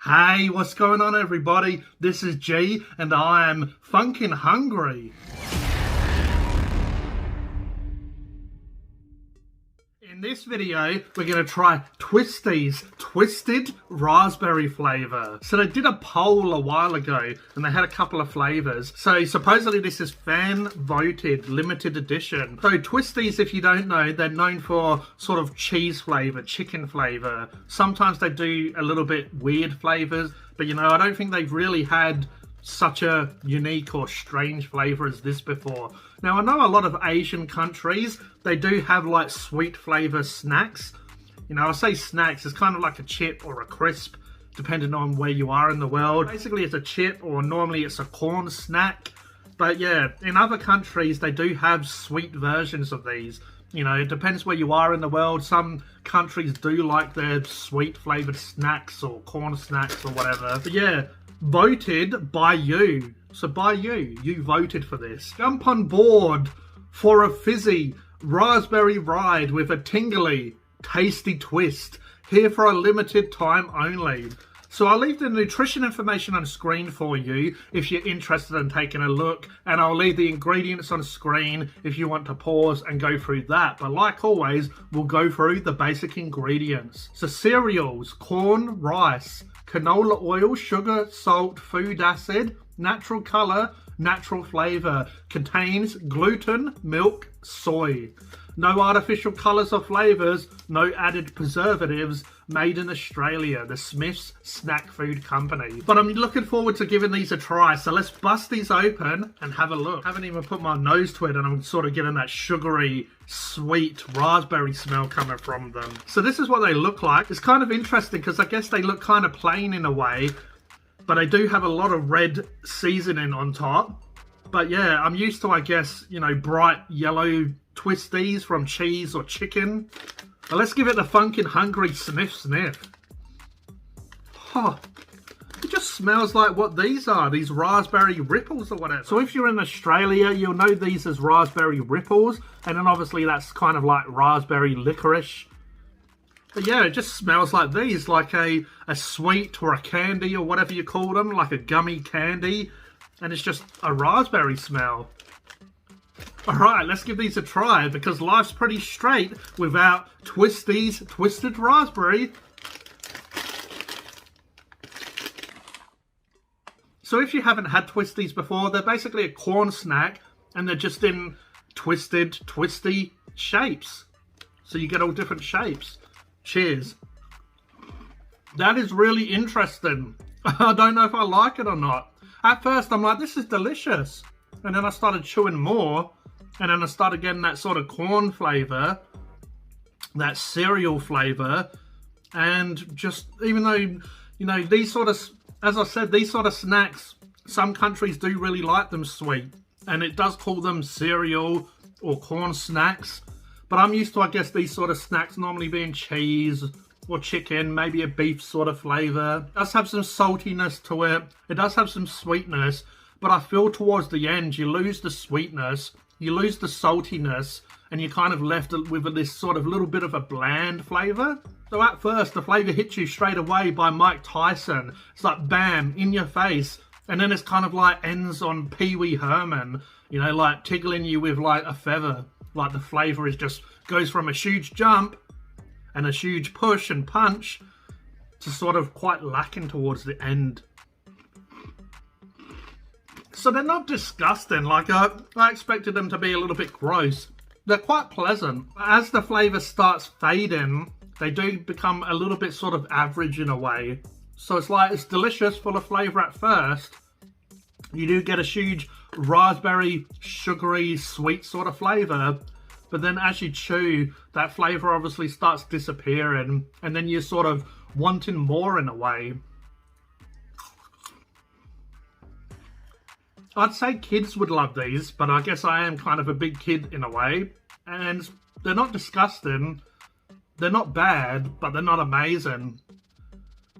Hey, what's going on everybody? This is G and I am Phunken hungry. In this video, we're going to try Twisties Twisted Raspberry Flavour. So they did a poll a while ago and they had a couple of flavours. So supposedly this is fan voted limited edition. So Twisties, if you don't know, they're known for sort of cheese flavour, chicken flavour. Sometimes they do a little bit weird flavours, but you know, I don't think they've really had such a unique or strange flavour as this before. Now I know a lot of Asian countries, they do have like sweet flavour snacks. You know, I say snacks, it's kind of like a chip or a crisp depending on where you are in the world. Basically it's a chip or normally it's a corn snack. But yeah, in other countries they do have sweet versions of these. You know, it depends where you are in the world. Some countries do like their sweet flavoured snacks or corn snacks or whatever. But yeah, voted by you. So by you voted for this. Jump on board for a fizzy raspberry ride with a tingly, tasty twist. Here for a limited time only. So I'll leave the nutrition information on screen for you if you're interested in taking a look. And I'll leave the ingredients on screen if you want to pause and go through that. But like always, we'll go through the basic ingredients. So cereals, corn, rice, canola oil, sugar, salt, food acid, natural colour, natural flavour. Contains gluten, milk, soy. No artificial colours or flavours, no added preservatives. Made in Australia, the Smith's Snack Food Company. But I'm looking forward to giving these a try, so let's bust these open and have a look. I haven't even put my nose to it and I'm sort of getting that sugary, sweet raspberry smell coming from them. So this is what they look like. It's kind of interesting because I guess they look kind of plain in a way, but they do have a lot of red seasoning on top. But yeah, I'm used to, I guess, you know, bright yellow Twisties from cheese or chicken. But let's give it the Phunken hungry sniff. Huh. It just smells like what these are, these raspberry ripples or whatever. So if you're in Australia, you'll know these as raspberry ripples. And then obviously that's kind of like raspberry licorice. But yeah, it just smells like these, like a sweet or a candy or whatever you call them, like a gummy candy. And it's just a raspberry smell. Alright, let's give these a try because life's pretty straight without Twisties Twisted Raspberry. So if you haven't had Twisties before, they're basically a corn snack and they're just in twisted, twisty shapes. So you get all different shapes. Cheers. That is really interesting. I don't know if I like it or not. At first I'm like, this is delicious. And then I started chewing more. And then I started getting that sort of corn flavour, that cereal flavour, and just, even though, you know, these sort of, as I said, these sort of snacks, some countries do really like them sweet, and it does call them cereal or corn snacks, but I'm used to, I guess, these sort of snacks normally being cheese or chicken, maybe a beef sort of flavour. It does have some saltiness to it, it does have some sweetness, but I feel towards the end you lose the sweetness, you lose the saltiness, and you're kind of left with this sort of little bit of a bland flavour. So at first, the flavour hits you straight away by Mike Tyson. It's like, bam, in your face. And then it's kind of like ends on Pee Wee Herman, you know, like tickling you with like a feather. Like the flavour is just, goes from a huge jump and a huge push and punch to sort of quite lacking towards the end. So they're not disgusting, like I expected them to be a little bit gross. They're quite pleasant. As the flavour starts fading, they do become a little bit sort of average in a way. So it's like, it's delicious, full of flavour at first. You do get a huge raspberry, sugary, sweet sort of flavour. But then as you chew, that flavour obviously starts disappearing. And then you're sort of wanting more in a way. I'd say kids would love these, but I guess I am kind of a big kid in a way. And they're not disgusting, they're not bad, but they're not amazing.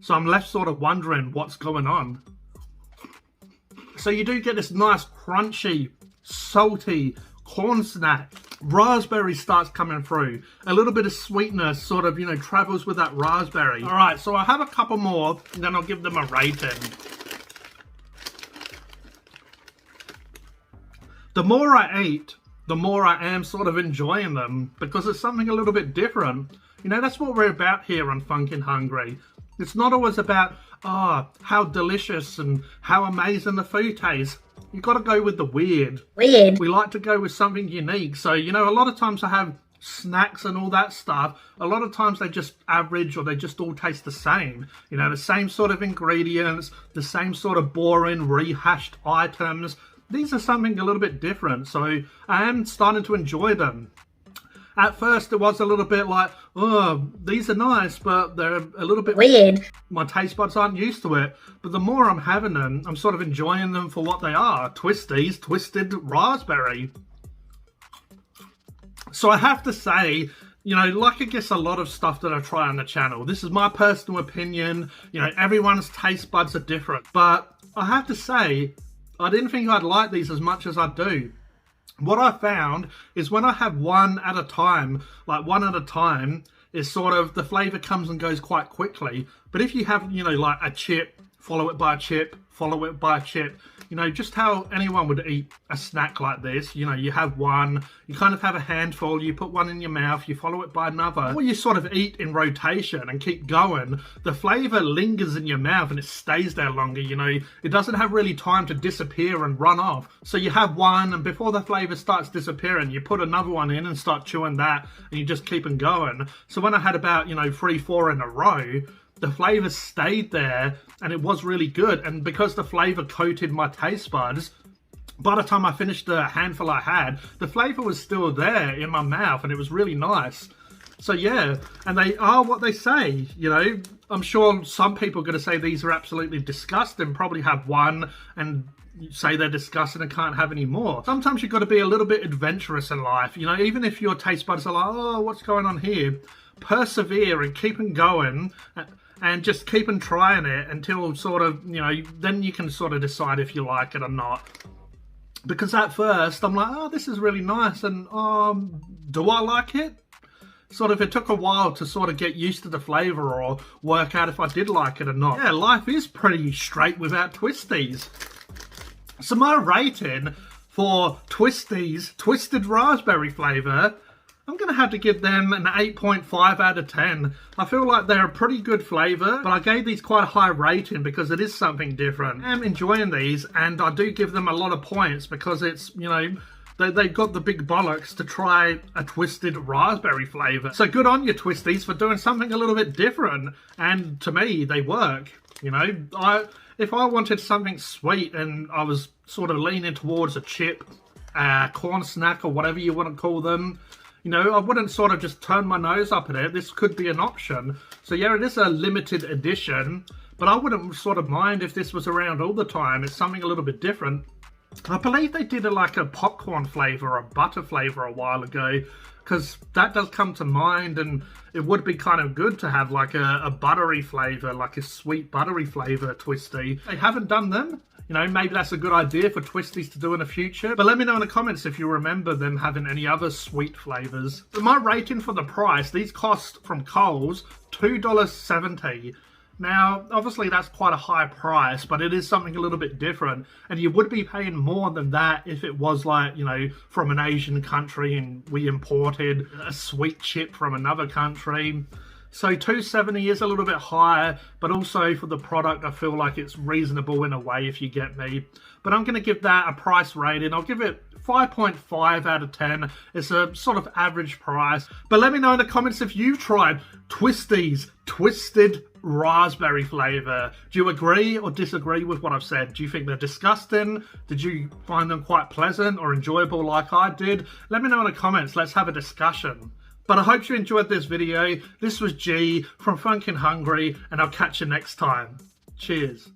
So I'm left sort of wondering what's going on. So you do get this nice crunchy, salty, corn snack. Raspberry starts coming through. A little bit of sweetness sort of, you know, travels with that raspberry. All right, so I have a couple more, and then I'll give them a rating. The more I eat, the more I am sort of enjoying them, because it's something a little bit different. You know, that's what we're about here on Phunken Hungry. It's not always about, how delicious and how amazing the food tastes. You've got to go with the weird. We like to go with something unique. So, you know, a lot of times I have snacks and all that stuff. A lot of times they just average, or they just all taste the same. You know, the same sort of ingredients, the same sort of boring, rehashed items. These are something a little bit different. So I am starting to enjoy them. At first, it was a little bit like, oh, these are nice, but they're a little bit weird. My taste buds aren't used to it. But the more I'm having them, I'm sort of enjoying them for what they are. Twisties, twisted raspberry. So I have to say, you know, like I guess a lot of stuff that I try on the channel, this is my personal opinion. You know, everyone's taste buds are different. But I have to say, I didn't think I'd like these as much as I do. What I found is when I have one at a time, is sort of, the flavour comes and goes quite quickly. But if you have, you know, like a chip, follow it by a chip, follow it by a chip, you know, just how anyone would eat a snack like this. You know, you have one, you kind of have a handful, you put one in your mouth, you follow it by another. Or you sort of eat in rotation and keep going. The flavour lingers in your mouth and it stays there longer, you know. It doesn't have really time to disappear and run off. So you have one, and before the flavour starts disappearing, you put another one in and start chewing that, and you just keep on going. So when I had about, you know, 3, 4 in a row, the flavour stayed there, and it was really good. And because the flavour coated my taste buds, by the time I finished the handful I had, the flavour was still there in my mouth, and it was really nice. So yeah, and they are what they say, you know. I'm sure some people are going to say these are absolutely disgusting, probably have one and say they're disgusting and can't have any more. Sometimes you've got to be a little bit adventurous in life, you know, even if your taste buds are like, oh, what's going on here? Persevere and keep on going. And just keep on trying it until sort of, you know, then you can sort of decide if you like it or not. Because at first, I'm like, oh, this is really nice. And do I like it? Sort of, it took a while to sort of get used to the flavour or work out if I did like it or not. Yeah, life is pretty straight without Twisties. So my rating for Twisties, twisted raspberry flavour, I'm going to have to give them an 8.5 out of 10. I feel like they're a pretty good flavour, but I gave these quite a high rating because it is something different. I'm enjoying these, and I do give them a lot of points because it's, you know, they've got the big bollocks to try a twisted raspberry flavour. So good on you, Twisties, for doing something a little bit different. And to me, they work. You know, if I wanted something sweet and I was sort of leaning towards a chip, corn snack, or whatever you want to call them, you know, I wouldn't sort of just turn my nose up at it. This could be an option. So yeah, it is a limited edition, but I wouldn't sort of mind if this was around all the time. It's something a little bit different. I believe they did like a popcorn flavour or a butter flavour a while ago, because that does come to mind, and it would be kind of good to have like a buttery flavour, like a sweet buttery flavour Twisty. They haven't done them. You know, maybe that's a good idea for Twisties to do in the future. But let me know in the comments if you remember them having any other sweet flavours. My rating for the price, these cost from Coles $2.70. Now, obviously that's quite a high price, but it is something a little bit different. And you would be paying more than that if it was like, you know, from an Asian country and we imported a sweet chip from another country. So $2.70 is a little bit higher, but also for the product, I feel like it's reasonable in a way, if you get me. But I'm going to give that a price rating. I'll give it 5.5 out of 10. It's a sort of average price. But let me know in the comments if you've tried Twisties twisted raspberry flavour. Do you agree or disagree with what I've said? Do you think they're disgusting? Did you find them quite pleasant or enjoyable like I did? Let me know in the comments. Let's have a discussion. But I hope you enjoyed this video. This was G from Phunken Hungry, and I'll catch you next time. Cheers.